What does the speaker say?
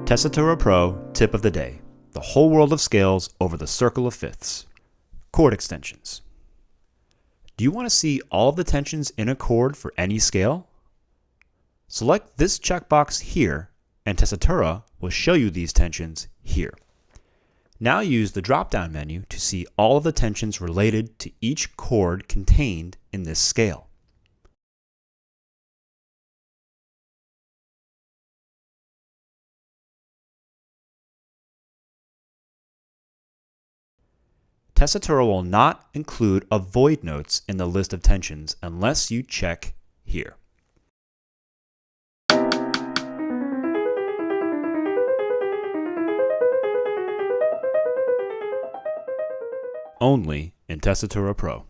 Tessitura Pro tip of the day. The whole world of scales over the circle of fifths. Chord extensions. Do you want to see all of the tensions in a chord for any scale? Select this checkbox here, and Tessitura will show you these tensions here. Now use the drop-down menu to see all of the tensions related to each chord contained in this scale. Tessitura will not include avoid notes in the list of tensions unless you check here. Only in Tessitura Pro.